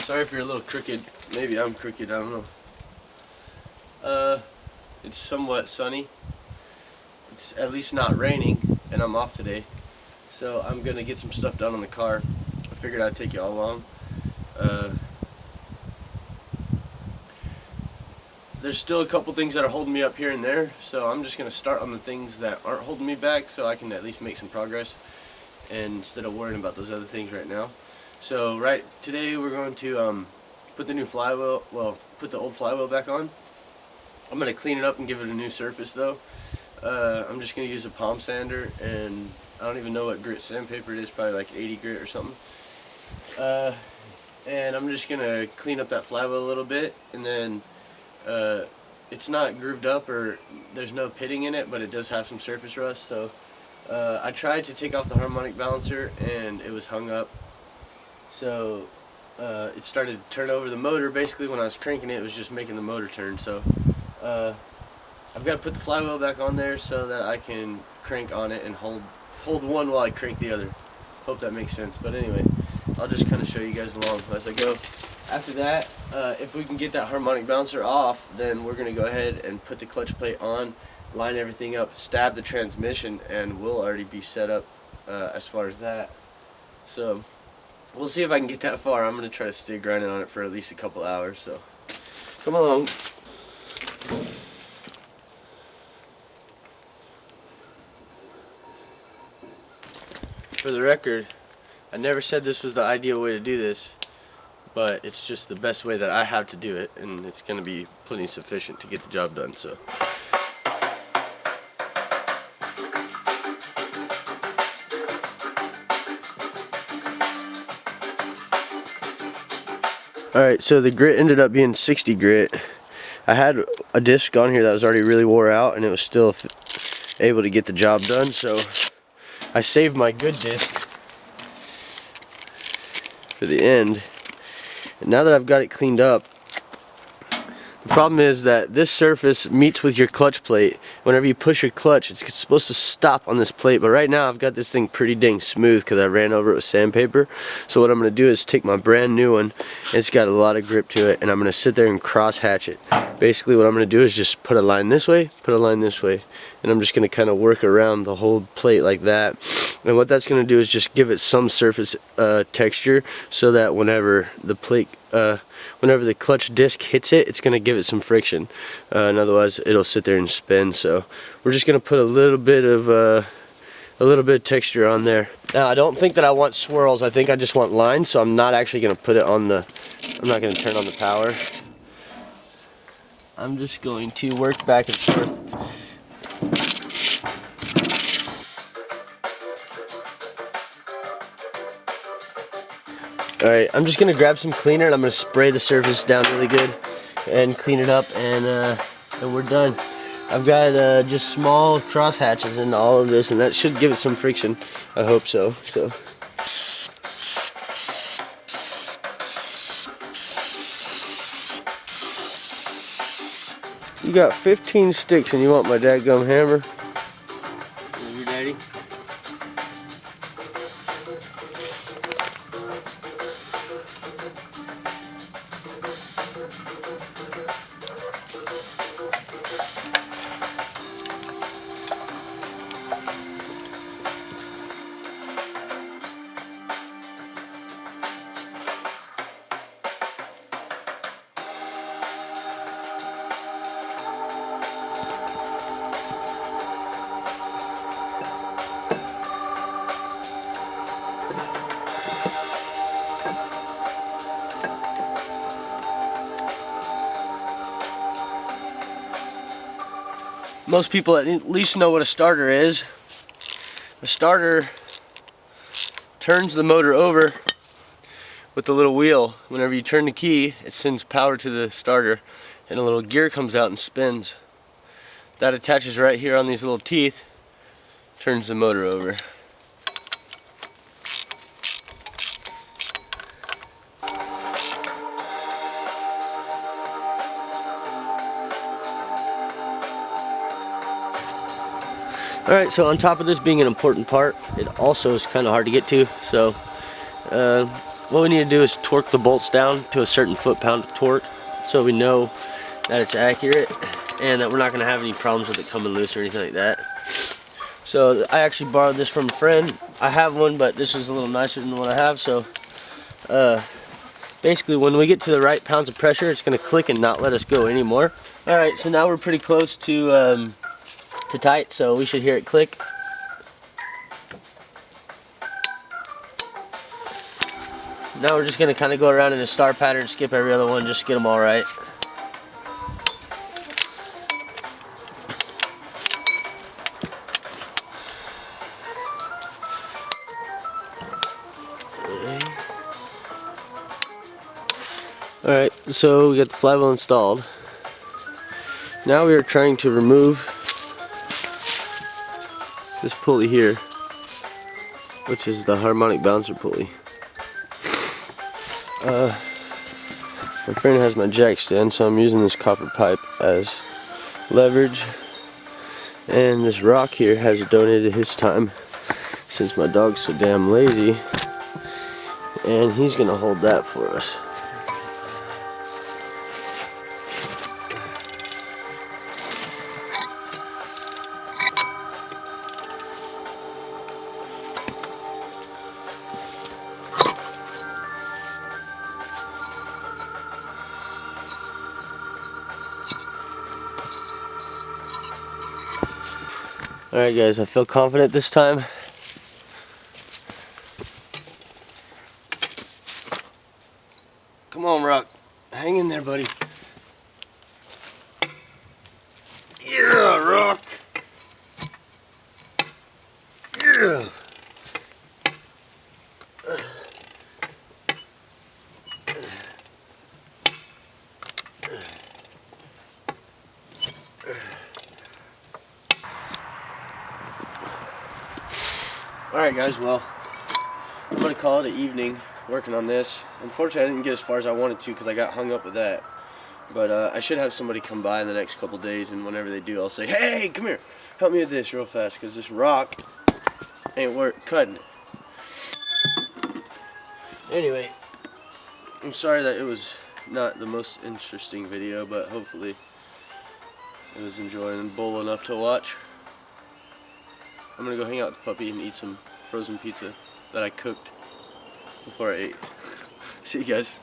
Sorry if you're a little crooked. Maybe I'm crooked, I don't know. It's somewhat sunny. It's at least not raining, and I'm off today. So I'm gonna get some stuff done on the car. I figured I'd take you all along. There's still a couple things that are holding me up here and there, so I'm just gonna start on the things that aren't holding me back so I can at least make some progress, and instead of worrying about those other things right now. So today we're going to put the new flywheel, well, put the old flywheel back on. I'm going to clean it up and give it a new surface though. I'm just going to use a palm sander, and I don't even know what grit sandpaper it is, probably like 80 grit or something. And I'm just going to clean up that flywheel a little bit, and then it's not grooved up or there's no pitting in it, but it does have some surface rust. So I tried to take off the harmonic balancer and it was hung up. So it started to turn over the motor. Basically when I was cranking it, it was just making the motor turn. So I've got to put the flywheel back on there so that I can crank on it and hold one while I crank the other. Hope that makes sense. But anyway, I'll just kind of show you guys along as I go. After that, if we can get that harmonic balancer off, then we're going to go ahead and put the clutch plate on, line everything up, stab the transmission, and we'll already be set up as far as that. So we'll see if I can get that far. I'm going to try to stay grinding on it for at least a couple hours, so come along. For the record, I never said this was the ideal way to do this, but it's just the best way that I have to do it, and it's going to be plenty sufficient to get the job done. So alright, so the grit ended up being 60 grit. I had a disc on here that was already really wore out, and it was still able to get the job done, so I saved my good disc for the end. And now that I've got it cleaned up, the problem is that this surface meets with your clutch plate. Whenever you push your clutch, it's supposed to stop on this plate, but right now I've got this thing pretty dang smooth because I ran over it with sandpaper. So what I'm going to do is take my brand new one, and it's got a lot of grip to it, and I'm going to sit there and cross hatch it. Basically what I'm going to do is just put a line this way, put a line this way, and I'm just going to kind of work around the whole plate like that. And what that's going to do is just give it some surface texture, so that whenever the plate whenever the clutch disc hits it, it's going to give it some friction, and otherwise it'll sit there and spin. So we're just going to put a little bit of texture on there. Now I don't think that I want swirls. I think I just want lines, so I'm not actually going to put it on the, I'm not going to turn on the power. I'm just going to work back and forth. Alright, I'm just going to grab some cleaner and I'm going to spray the surface down really good and clean it up, and we're done. I've got just small cross hatches in all of this, and that should give it some friction. I hope so. You got 15 sticks and you want my dadgum hammer? Your daddy? Most people at least know what a starter is. A starter turns the motor over with the little wheel. Whenever you turn the key, it sends power to the starter, and a little gear comes out and spins. That attaches right here on these little teeth, turns the motor over. Alright, so on top of this being an important part, it also is kind of hard to get to, so what we need to do is torque the bolts down to a certain foot-pound of torque so we know that it's accurate and that we're not going to have any problems with it coming loose or anything like that. So I actually borrowed this from a friend. I have one, but this is a little nicer than the one I have. So basically when we get to the right pounds of pressure, it's going to click and not let us go anymore. Alright, so now we're pretty close to tight, so we should hear it click. Now we're just going to kind of go around in a star pattern, skip every other one, just get them all right. Alright, so we got the flywheel installed. Now we are trying to remove this pulley here, which is the harmonic bouncer pulley. My friend has my jack stand, so I'm using this copper pipe as leverage. And this rock here has donated his time since my dog's so damn lazy. And he's gonna hold that for us. Alright guys, I feel confident this time. Come on, Rock. Hang in there, buddy. Yeah, Rock. Yeah. Alright guys, well, I'm going to call it an evening working on this. Unfortunately, I didn't get as far as I wanted to because I got hung up with that. But I should have somebody come by in the next couple days, and whenever they do, I'll say, hey, come here, help me with this real fast, because this rock ain't cutting it. Anyway, I'm sorry that it was not the most interesting video, but hopefully it was enjoyable enough to watch. I'm gonna go hang out with the puppy and eat some frozen pizza that I cooked before I ate. See you guys.